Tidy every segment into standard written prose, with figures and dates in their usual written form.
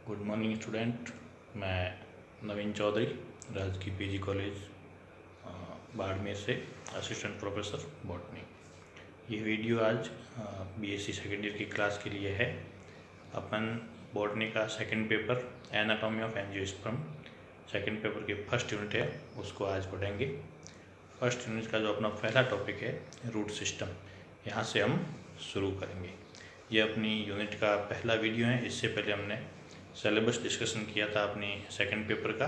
Good morning student. मैं नवीन चौधरी, राजकीय PG college Barmer से असिस्टेंट प्रोफेसर बॉटनी। ये वीडियो आज बीएससी सेकेंड ईयर की क्लास के लिए है। अपन बॉटनी का second paper anatomy of angiosperm second paper के फर्स्ट यूनिट है, उसको आज पढ़ेंगे। फर्स्ट यूनिट का जो अपना पहला टॉपिक है रूट सिस्टम, यहाँ से हम शुरू करेंगे। ये अपनी यूनिट का पहला वीडियो है। इससे पहले हमने सिलेबस डिस्कशन किया था अपनी सेकंड पेपर का,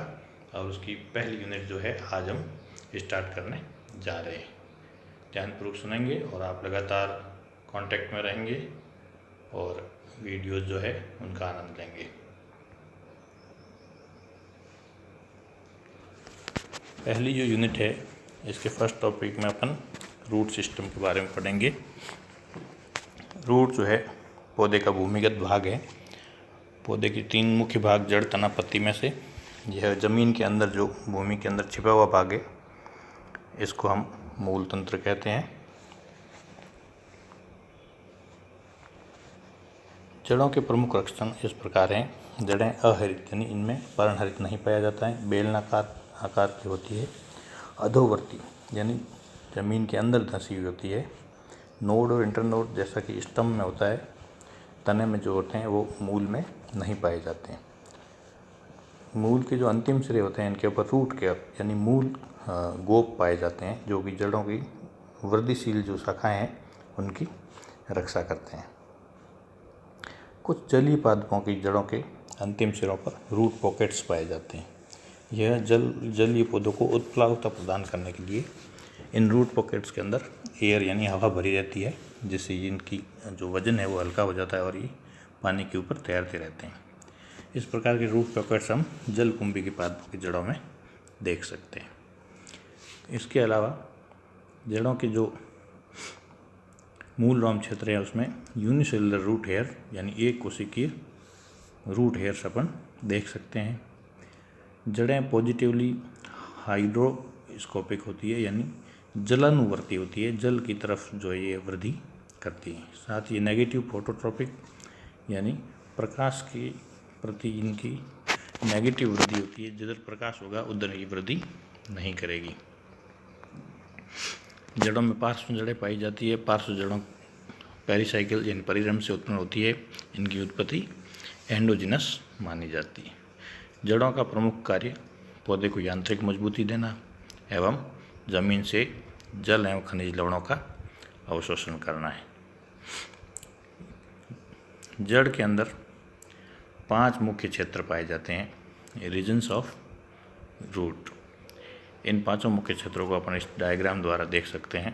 और उसकी पहली यूनिट जो है आज हम स्टार्ट करने जा रहे हैं। ध्यानपूर्वक सुनेंगे और आप लगातार कांटेक्ट में रहेंगे और वीडियोस जो है उनका आनंद लेंगे। पहली जो यूनिट है इसके फर्स्ट टॉपिक में अपन रूट सिस्टम के बारे में पढ़ेंगे। रूट जो है पौधे का भूमिगत भाग है। पौधे की तीन मुख्य भाग, जड़, तना, पत्ती में से यह ज़मीन के अंदर जो भूमि के अंदर छिपा हुआ भाग है, इसको हम मूल तंत्र कहते हैं। जड़ों के प्रमुख लक्षण इस प्रकार हैं। जड़ें अहरित यानी इनमें पर्णहरित नहीं पाया जाता है, बेलनाकार आकार की होती है, अधोवर्ती यानी ज़मीन के अंदर धंसी हुई होती है, नोड और इंटरनोड जैसा कि स्टम में होता है, तने में जो होते हैं वो मूल में नहीं पाए जाते हैं। मूल के जो अंतिम सिरे होते हैं इनके ऊपर रूट केयर यानी मूल गोप पाए जाते हैं, जो कि जड़ों की वृद्धिशील जो शाखाएं हैं उनकी रक्षा करते हैं। कुछ जलीय पादपों की जड़ों के अंतिम सिरों पर रूट पॉकेट्स पाए जाते हैं। यह जलीय पौधों को उत्प्लावता प्रदान करने के लिए इन रूट पॉकेट्स के अंदर एयर यानी हवा भरी रहती है, जिससे इनकी जो वजन है वो हल्का हो जाता है और ये पानी के ऊपर तैरते रहते हैं। इस प्रकार के रूट पॉकेट्स हम जलकुंभी के पादपों की जड़ों में देख सकते हैं। इसके अलावा जड़ों के जो मूल रोम क्षेत्र है उसमें यूनिसेलुलर रूट हेयर यानी एक कोशिकीय रूट हेयर्स अपन देख सकते हैं। जड़ें पॉजिटिवली हाइड्रोस्कोपिक होती है यानी जलानुवर्ती होती है, जल की तरफ जो है ये वृद्धि करती है। साथ ही नेगेटिव फोटोट्रोपिक यानी प्रकाश की प्रति इनकी नेगेटिव वृद्धि होती है, जिधर प्रकाश होगा उधर ये वृद्धि नहीं करेगी। जड़ों में पार्श्व जड़ें पाई जाती है। पार्श्व जड़ों पेरिसाइकिल यानी परिरम से उत्पन्न होती है। इनकी उत्पत्ति एंडोजिनस मानी जाती है। जड़ों का प्रमुख कार्य पौधे को यांत्रिक मजबूती देना एवं जमीन से जल एवं खनिज लवणों का अवशोषण करना है। जड़ के अंदर 5 मुख्य क्षेत्र पाए जाते हैं, रीजन्स ऑफ रूट। इन 5 मुख्य क्षेत्रों को अपन इस डायग्राम द्वारा देख सकते हैं।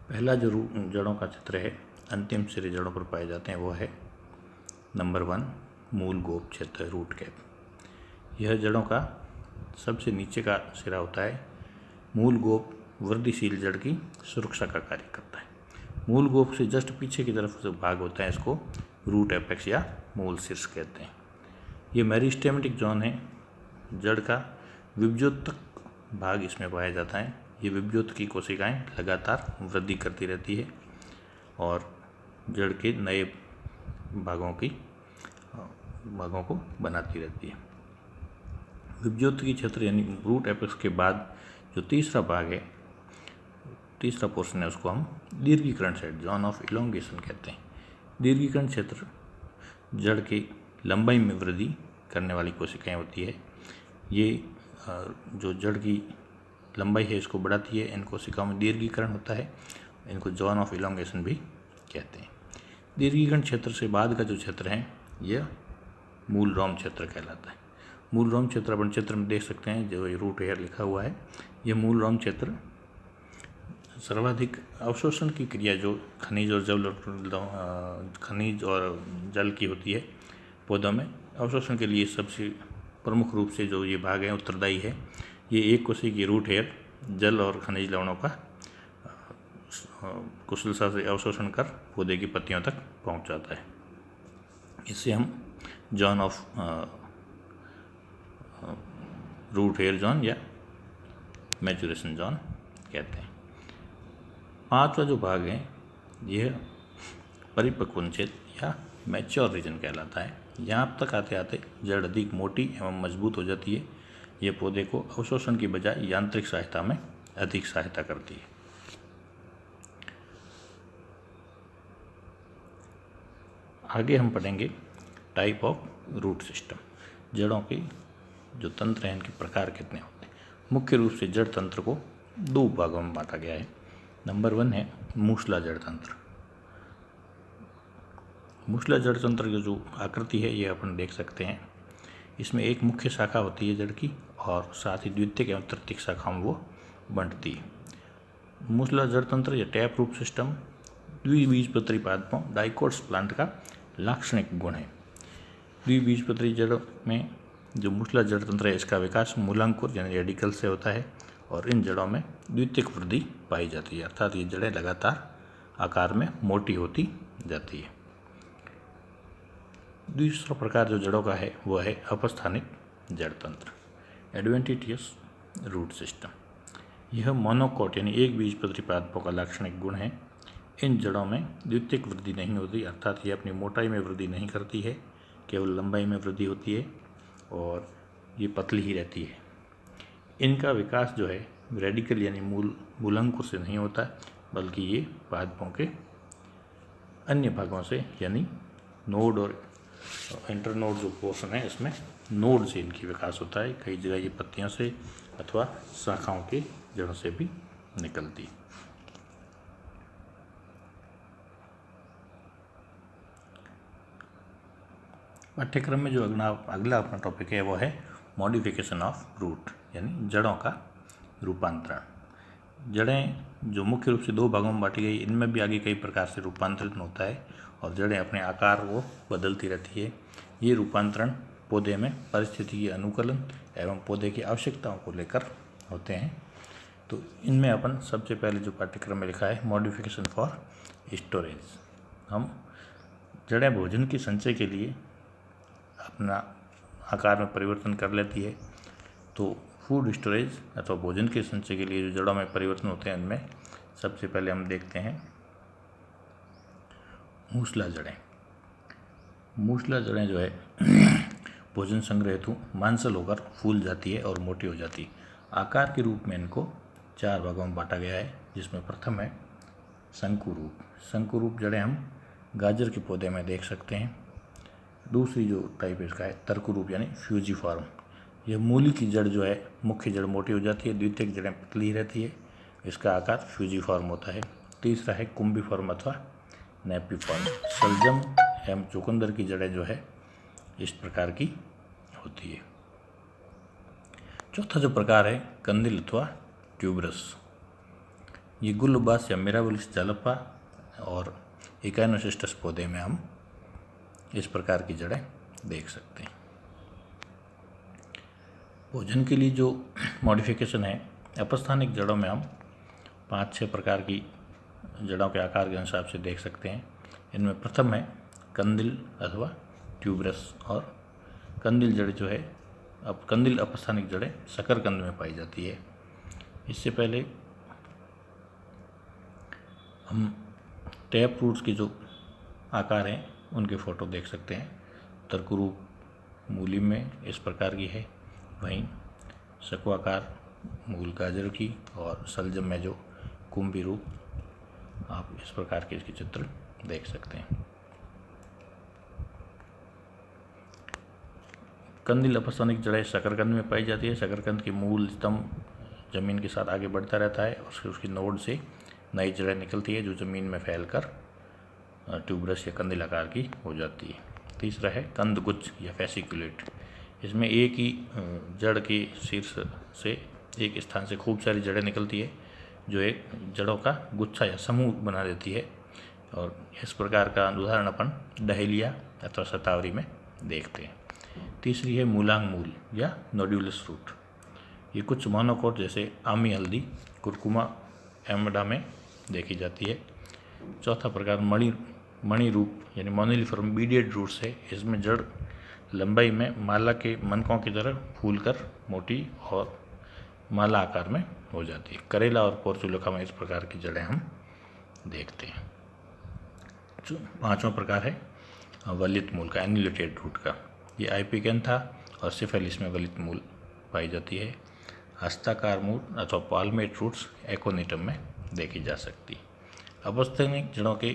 पहला जो जड़ों का क्षेत्र है, अंतिम सिरे जड़ों पर पाए जाते हैं, वो है नंबर 1 मूल गोप क्षेत्र, रूट कैप। यह जड़ों का सबसे नीचे का सिरा होता है। मूल गोप वृद्धिशील जड़ की सुरक्षा का कार्य करता है। मूल गोप से जस्ट पीछे की तरफ जो भाग होता है इसको रूट एपेक्स या मूल शीर्ष कहते हैं। ये मेरिस्टेमेटिक जोन है। जड़ का विभज्योतक भाग इसमें पाया जाता है। ये विभज्योत की कोशिकाएं लगातार वृद्धि करती रहती है और जड़ के नए भागों को बनाती रहती है। विभज्योत की क्षेत्र यानी रूट एपेक्स के बाद जो तीसरा भाग है, तीसरा पोर्शन है, उसको हम दीर्घीकरण साइड जोन ऑफ इलोंगेशन कहते हैं। दीर्घीकरण क्षेत्र जड़ की लंबाई में वृद्धि करने वाली कोशिकाएं होती है। ये जो जड़ की लंबाई है इसको बढ़ाती है। इन कोशिकाओं में दीर्घीकरण होता है। इनको जोन ऑफ इलोंगेशन भी कहते हैं। दीर्घीकरण क्षेत्र से बाद का जो क्षेत्र है यह मूल रोम क्षेत्र कहलाता है। मूल रोम क्षेत्र अपन चित्र में देख सकते हैं, जो रूट हेयर लिखा हुआ है। यह मूल रोम क्षेत्र सर्वाधिक अवशोषण की क्रिया जो खनिज और जल की होती है पौधों में, अवशोषण के लिए सबसे प्रमुख रूप से जो ये भाग है उत्तरदायी है। ये एक कोशिकीय रूट हेयर जल और खनिज लवणों का कुशलता से अवशोषण कर पौधे की पत्तियों तक पहुंचाता है। इससे हम zone of root hair zone या मैचुरेशन जोन कहते हैं। 5वां जो भाग है यह परिपक्वन क्षेत्र या मैच्योर रीजन कहलाता है। यहाँ तक आते आते जड़ अधिक मोटी एवं मजबूत हो जाती है। ये पौधे को अवशोषण की बजाय यांत्रिक सहायता में अधिक सहायता करती है। आगे हम पढ़ेंगे टाइप ऑफ रूट सिस्टम। जड़ों के जो तंत्र हैं इनके प्रकार कितने होते हैं। मुख्य रूप से जड़ तंत्र को दो भागों में बांटा गया है। नंबर 1 है मूसला जड़ तंत्र। मूसला जड़ तंत्र की जो आकृति है ये अपन देख सकते हैं। इसमें एक मुख्य शाखा होती है जड़ की और साथ ही द्वितीयक एवं तृतीयक शाखाओं में वो बंटती है। मूसला जड़ तंत्र या टैप रूट सिस्टम द्विबीजपत्री पादपों डाइकोट्स प्लांट का लाक्षणिक गुण है। द्विबीजपत्री जड़ में जो मूसला जड़ तंत्र है इसका विकास मूलांकुर यानी रेडिकल से होता है और इन जड़ों में द्वितीयक वृद्धि पाई जाती है, अर्थात ये जड़ें लगातार आकार में मोटी होती जाती है। दूसरा प्रकार जो जड़ों का है वह है अपस्थानिक जड़ तंत्र एडवेंटिशियस रूट सिस्टम। यह मोनोकोट यानी एक बीजपत्री पादपों का लाक्षणिक गुण है। इन जड़ों में द्वितीयक वृद्धि नहीं होती, अर्थात ये अपनी मोटाई में वृद्धि नहीं करती है, केवल लंबाई में वृद्धि होती है और ये पतली ही रहती है। इनका विकास जो है रेडिकल यानी मूलांकुर से नहीं होता बल्कि ये पादपों के अन्य भागों से यानी नोड और इंटरनोड जो पोर्शन है इसमें नोड से इनकी विकास होता है। कई जगह ये पत्तियों से अथवा शाखाओं के जड़ों से भी निकलती है। पाठ्यक्रम में जो अगला अपना टॉपिक है वो है मॉडिफिकेशन ऑफ रूट यानी जड़ों का रूपांतरण। जड़ें जो मुख्य रूप से दो भागों में बांटी गई, इनमें भी आगे कई प्रकार से रूपांतरण होता है और जड़ें अपने आकार वो बदलती रहती है। ये रूपांतरण पौधे में परिस्थिति के अनुकूलन एवं पौधे की आवश्यकताओं को लेकर होते हैं। तो इनमें अपन सबसे पहले जो पाठ्यक्रम में लिखा है मॉडिफिकेशन फॉर स्टोरेज। हम जड़ें भोजन के संचय के लिए अपना आकार में परिवर्तन कर लेती है। तो फूड स्टोरेज अथवा भोजन के संचय के लिए जो जड़ों में परिवर्तन होते हैं उनमें सबसे पहले हम देखते हैं मूसला जड़ें। मूसला जड़ें जो है भोजन संग्रह हेतु मांसल होकर फूल जाती है और मोटी हो जाती है। आकार के रूप में इनको 4 भागों में बांटा गया है, जिसमें प्रथम है शंकु रूप। शंकु रूप जड़ें हम गाजर के पौधे में देख सकते हैं। दूसरी जो टाइप इसका है तर्क रूप यानी फ्यूजीफॉर्म। यह मूली की जड़ जो है मुख्य जड़ मोटी हो जाती है, द्वितीयक जड़ें पतली रहती है, इसका आकार फ्यूजीफॉर्म होता है। तीसरा है कुंभीफॉर्म अथवा नेपिफॉर्म। सलजम एवं चुकंदर की जड़ें जो है इस प्रकार की होती है। चौथा जो प्रकार है कंदिल अथवा ट्यूबरस। ये गुलबास या मिराबिलिस जालप्पा और इकाइनोसिस्टस पौधे में हम इस प्रकार की जड़ें देख सकते हैं। भोजन के लिए जो मॉडिफिकेशन है अपस्थानिक जड़ों में हम 5-6 प्रकार की जड़ों के आकार के हिसाब से देख सकते हैं। इनमें प्रथम है कंदिल अथवा ट्यूबरस। और कंदिल जड़ जो है अब कंदिल अपस्थानिक जड़ें शकरकंद में पाई जाती है। इससे पहले हम टैप रूट्स के जो आकार हैं उनके फ़ोटो देख सकते हैं। तर्करूप मूली में इस प्रकार की है, वहीं शंक्वाकार मूल गाजर की और सलजम में जो कुंभी रूप आप इस प्रकार के इसके चित्र देख सकते हैं। कंदिल अपस्थानिक जड़ें शकरकंद में पाई जाती है। शकरकंद की मूल स्तंभ जमीन के साथ आगे बढ़ता रहता है और उसकी नोड से नई जड़ें निकलती है जो ज़मीन में फैलकर ट्यूबरस या कंदिल आकार की हो जाती है। तीसरा है कंदगुच्छ या फैसिकुलेट। इसमें एक ही जड़ के शीर्ष से एक स्थान से खूब सारी जड़ें निकलती है जो एक जड़ों का गुच्छा या समूह बना देती है और इस प्रकार का उदाहरण अपन डहेलिया अथवा शतावरी में देखते हैं। तीसरी है मूलांग मूल या नोड्यूलस रूट। ये कुछ मोनोकोट जैसे आमी हल्दी कुरकुमा एमडा में देखी जाती है। चौथा प्रकार मणि रूप यानी मोनिलिफॉर्म बीडियड रूट्स है। इसमें जड़ लंबाई में माला के मनकों की तरह फूलकर मोटी और माला आकार में हो जाती है। करेला और पोर्चुलोका में इस प्रकार की जड़ें हम देखते हैं। पांचवा प्रकार है वलित मूल का, एन्युलेटेड रूट का। ये आइपिकन था और सिफेलिस में वलित मूल पाई जाती है। हस्ताकार मूल अथवा पाल्मेट रूट्स एकोनिटम में देखी जा सकती। अपस्थैनिक जड़ों के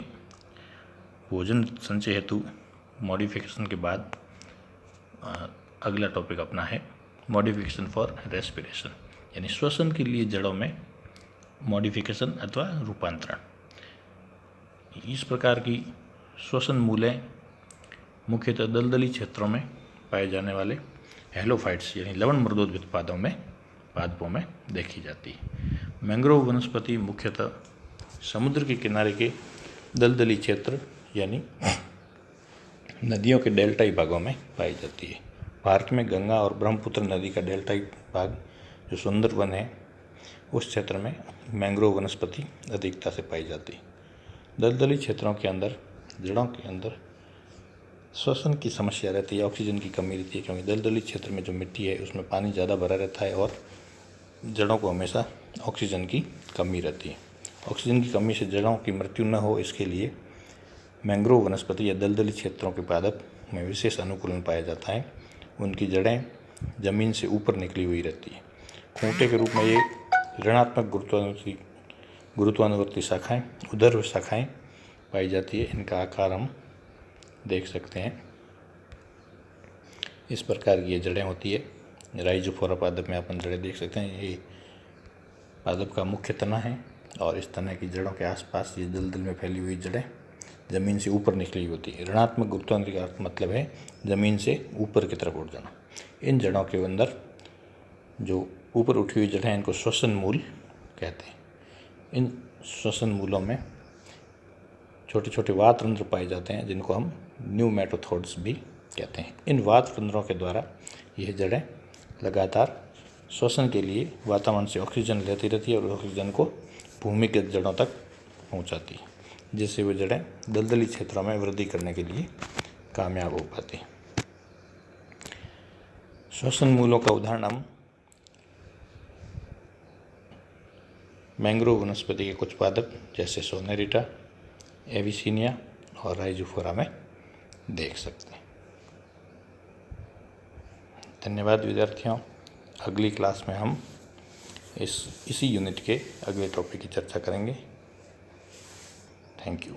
भोजन संचय हेतु मॉडिफिकेशन के बाद अगला टॉपिक अपना है मॉडिफिकेशन फॉर रेस्पिरेशन, यानी श्वसन के लिए जड़ों में मॉडिफिकेशन अथवा रूपांतरण। इस प्रकार की श्वसन मूलें मुख्यतः दलदली क्षेत्रों में पाए जाने वाले हेलोफाइट्स यानी लवण मृदोद्भिद पादपों में देखी जाती है। मैंग्रोव वनस्पति मुख्यतः समुद्र के किनारे के दलदली क्षेत्र यानी नदियों के डेल्टाई भागों में पाई जाती है। भारत में गंगा और ब्रह्मपुत्र नदी का डेल्टाई भाग जो सुंदरवन है, उस क्षेत्र में मैंग्रोव वनस्पति अधिकता से पाई जाती है। दलदली क्षेत्रों के अंदर, जड़ों के अंदर श्वसन की समस्या रहती है, ऑक्सीजन की कमी रहती है, क्योंकि दलदली क्षेत्र में जो मिट्टी है उसमें पानी ज़्यादा भरा रहता है और जड़ों को हमेशा ऑक्सीजन की कमी रहती है। ऑक्सीजन की कमी से जड़ों की मृत्यु न हो, इसके लिए मैंग्रोव वनस्पति या दलदली क्षेत्रों के पादप में विशेष अनुकूलन पाया जाता है। उनकी जड़ें जमीन से ऊपर निकली हुई रहती है। खूंटे के रूप में ये ऋणात्मक गुरुत्वानुवर्ती शाखाएं, उदर्भ शाखाएं पाई जाती है। इनका आकार हम देख सकते हैं। इस प्रकार की ये जड़ें होती है। राइजोफोरा पादप में अपन जड़ें देख सकते हैं। ये पादप का मुख्य तना है और इस तना की जड़ों के आसपास ये दलदल में फैली हुई जड़ें ज़मीन से ऊपर निकली होती है। ऋणात्मक गुरुत्वाकर्षण का अर्थ मतलब है ज़मीन से ऊपर की तरफ उठ जाना। इन जड़ों के अंदर जो ऊपर उठी हुई जड़ें हैं, इनको श्वसन मूल कहते हैं। इन श्वसन मूलों में छोटे छोटे वातरंध्र पाए जाते हैं, जिनको हम न्यूमेटोथोड्स भी कहते हैं। इन वातरंध्रों के द्वारा यह जड़ें लगातार श्वसन के लिए वातावरण से ऑक्सीजन लेती रहती है और ऑक्सीजन को भूमिगत जड़ों तक पहुंचाती है, जिससे वे जड़ें दलदली क्षेत्रों में वृद्धि करने के लिए कामयाब हो पाती हैं। श्वसन मूलों का उदाहरण हम मैंग्रोव वनस्पति के कुछ पादप जैसे सोनेरिटा, एविसिनिया और राइजोफोरा में देख सकते हैं। धन्यवाद विद्यार्थियों। अगली क्लास में हम इसी यूनिट के अगले टॉपिक की चर्चा करेंगे। Thank you.